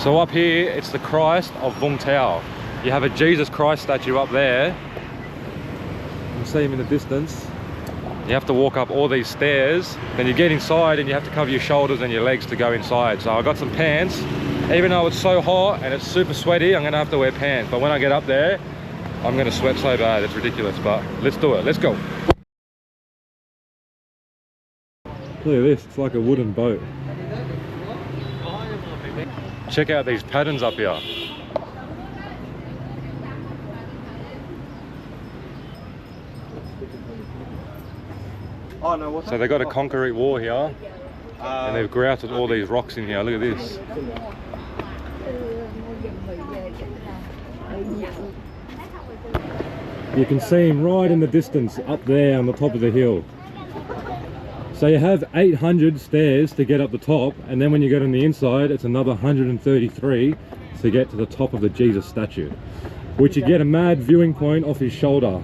So up here, it's the Christ of Vung Tau. You have a Jesus Christ statue up there. You can see him in the distance. You have to walk up all these stairs. Then you get inside and you have to cover your shoulders and your legs to go inside. So I got some pants. Even though it's so hot and it's super sweaty, I'm gonna have to wear pants. But when I get up there, I'm gonna sweat so bad, it's ridiculous. But let's do it, let's go. Look at this, it's like a wooden boat. Check out these patterns up here. Oh, no, what's So they got a concrete wall here, and they've grouted all these rocks in here. Look at this. You can see him right in the distance up there on the top of the hill. So you have 800 stairs to get up the top, and then when you get on the inside, it's another 133 to get to the top of the Jesus statue, which you get a mad viewing point off his shoulder.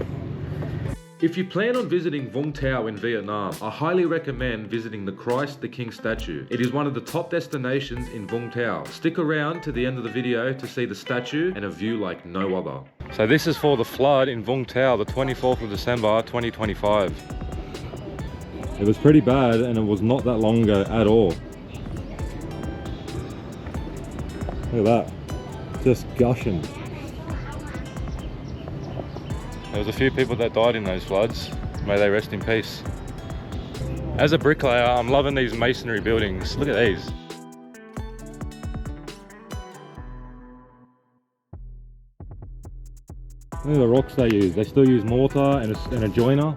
If you plan on visiting Vung Tau in Vietnam, I highly recommend visiting the Christ the King statue. It is one of the top destinations in Vung Tau. Stick around to the end of the video to see the statue and a view like no other. So this is for the flood in Vung Tau, the 24th of December 2025. It was pretty bad and it was not that long ago at all. Look at that, just gushing. There was a few people that died in those floods. May they rest in peace. As a bricklayer, I'm loving these masonry buildings. Look at these. Look at the rocks they use. They still use mortar and a joiner.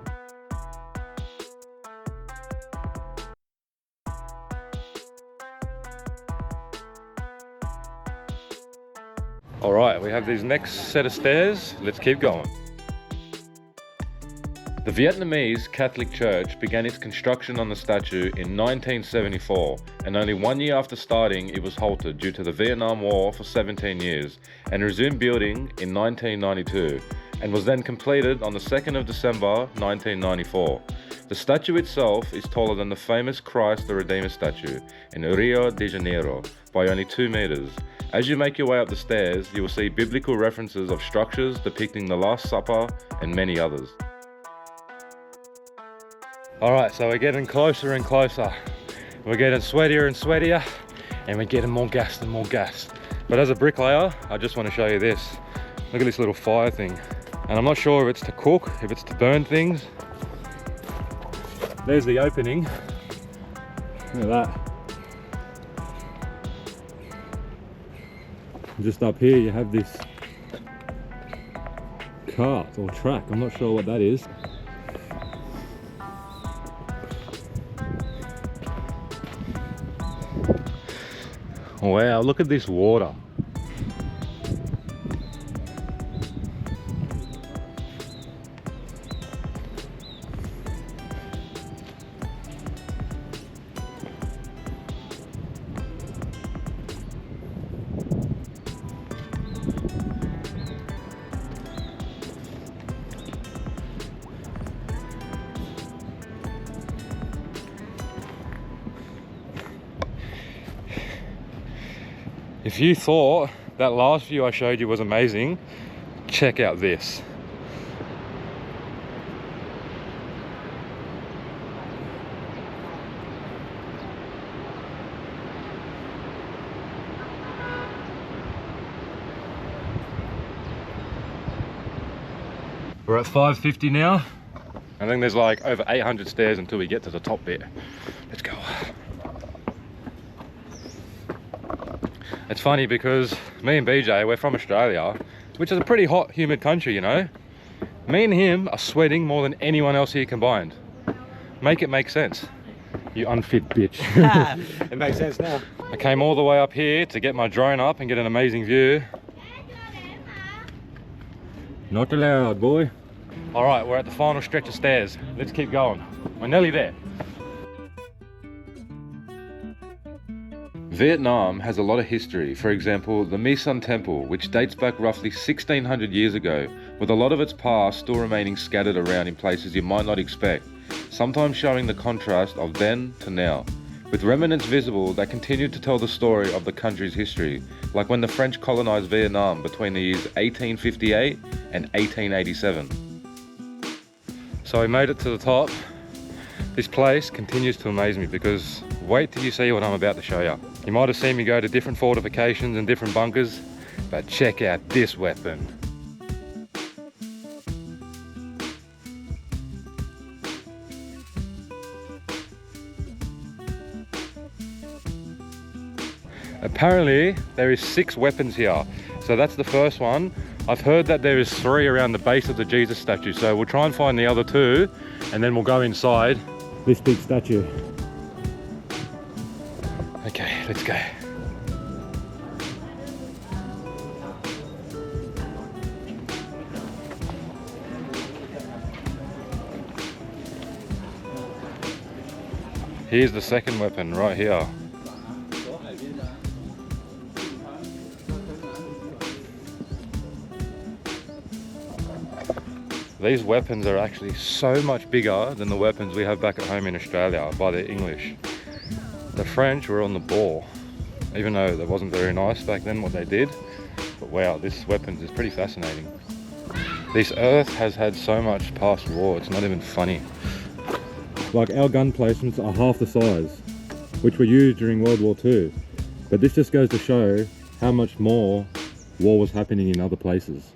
All right, we have these next set of stairs. Let's keep going. The Vietnamese Catholic Church began its construction on the statue in 1974, and only 1 year after starting it was halted due to the Vietnam War for 17 years, and resumed building in 1992, and was then completed on the 2nd of December 1994. The statue itself is taller than the famous Christ the Redeemer statue in Rio de Janeiro by only 2 meters. As you make your way up the stairs, you will see biblical references of structures depicting the Last Supper and many others. Alright, so we're getting closer and closer. We're getting sweatier and sweatier, and we're getting more gassed and more gassed. But as a bricklayer, I just want to show you this. Look at this little fire thing. And I'm not sure if it's to cook, if it's to burn things. There's the opening. Look at that. Just up here you have this cart or track. I'm not sure what that is. Wow, look at this water. If you thought that last view I showed you was amazing, check out this. We're at 550 now. I think there's like over 800 stairs until we get to the top bit. Let's go. It's funny because me and BJ, we're from Australia, which is a pretty hot, humid country, you know. Me and him are sweating more than anyone else here combined. Make it make sense, you unfit bitch. It makes sense now. I came all the way up here to get my drone up and get an amazing view. Not allowed, boy. All right, we're at the final stretch of stairs. Let's keep going. We're nearly there. Vietnam has a lot of history. For example, the My Son Temple, which dates back roughly 1600 years ago, with a lot of its past still remaining scattered around in places you might not expect, sometimes showing the contrast of then to now. with remnants visible that continue to tell the story of the country's history, like when the French colonized Vietnam between the years 1858 and 1887. So we made it to the top. This place continues to amaze me because wait till you see what I'm about to show you. You might have seen me go to different fortifications and different bunkers, but check out this weapon. Apparently there is 6 weapons here, so that's the first one. I've heard that there is 3 around the base of the Jesus statue, so we'll try and find the other 2 and then we'll go inside this big statue. Okay, let's go. Here's the second weapon right here. These weapons are actually so much bigger than the weapons we have back at home in Australia by the English. The French were on the ball, even though that wasn't very nice back then what they did. But wow, this weapon is pretty fascinating. This earth has had so much past war, it's not even funny. Like our gun placements are half the size, which were used during World War II. But this just goes to show how much more war was happening in other places.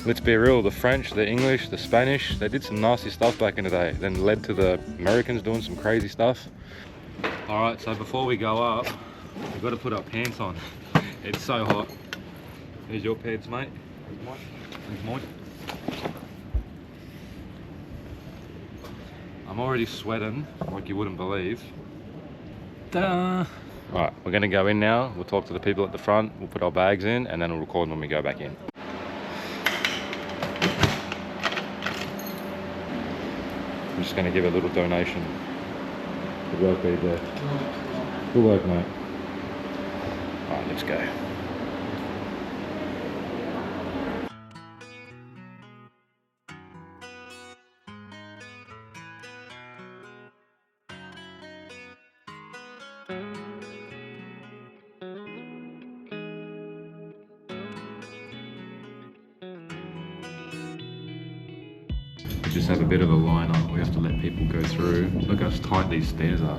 Let's be real, the French, the English, the Spanish, they did some nasty stuff back in the day, then led to the Americans doing some crazy stuff. Alright, so before we go up, we've got to put our pants on. It's so hot. Here's your pants, mate. Here's mine. I'm already sweating, like you wouldn't believe. Ta-da! Alright, we're going to go in now, we'll talk to the people at the front, we'll put our bags in, and then we'll record when we go back in. I'm just going to give a little donation. Good work, BJ. Good work, mate. Alright, let's go. We just have a bit of a line up, we have to let people go through. Look how tight these stairs are.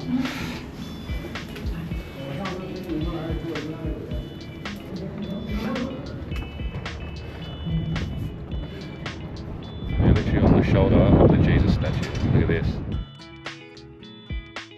We're literally on the shoulder of the Jesus statue. Look at this.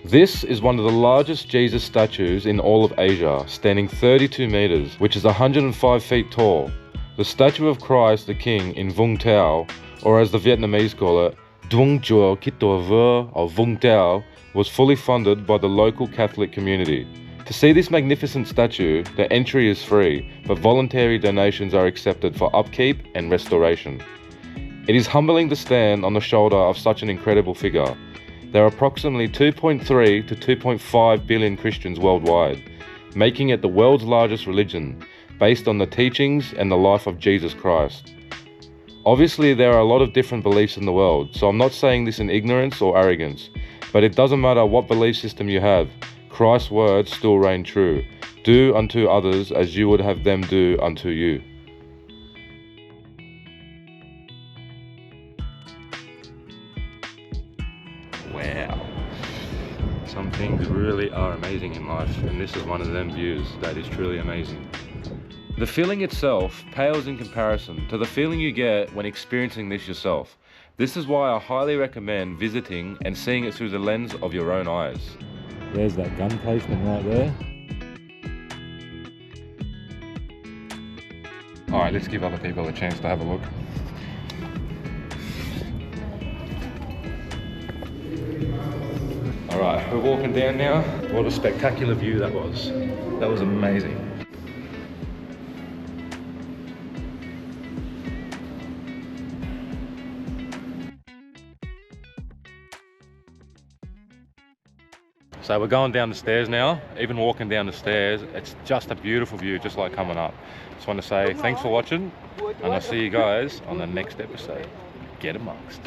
This is one of the largest Jesus statues in all of Asia, standing 32 meters, which is 105 feet tall. The statue of Christ the King in Vung Tau, or as the Vietnamese call it, Duong Chua Kitto Vơ of Vung Tau, was fully funded by the local Catholic community. To see this magnificent statue, the entry is free, but voluntary donations are accepted for upkeep and restoration. It is humbling to stand on the shoulder of such an incredible figure. There are approximately 2.3 to 2.5 billion Christians worldwide, making it the world's largest religion, based on the teachings and the life of Jesus Christ. Obviously, there are a lot of different beliefs in the world, so I'm not saying this in ignorance or arrogance, but it doesn't matter what belief system you have, Christ's words still reign true. Do unto others as you would have them do unto you. Wow. Some things really are amazing in life, and this is one of them views that is truly amazing. The feeling itself pales in comparison to the feeling you get when experiencing this yourself. This is why I highly recommend visiting and seeing it through the lens of your own eyes. There's that gun placement right there. Alright, let's give other people a chance to have a look. Alright, we're walking down now. What a spectacular view that was. That was amazing. So we're going down the stairs now. Even walking down the stairs, it's just a beautiful view, just like coming up. Just want to say thanks for watching, and I'll see you guys on the next episode. Get amongst.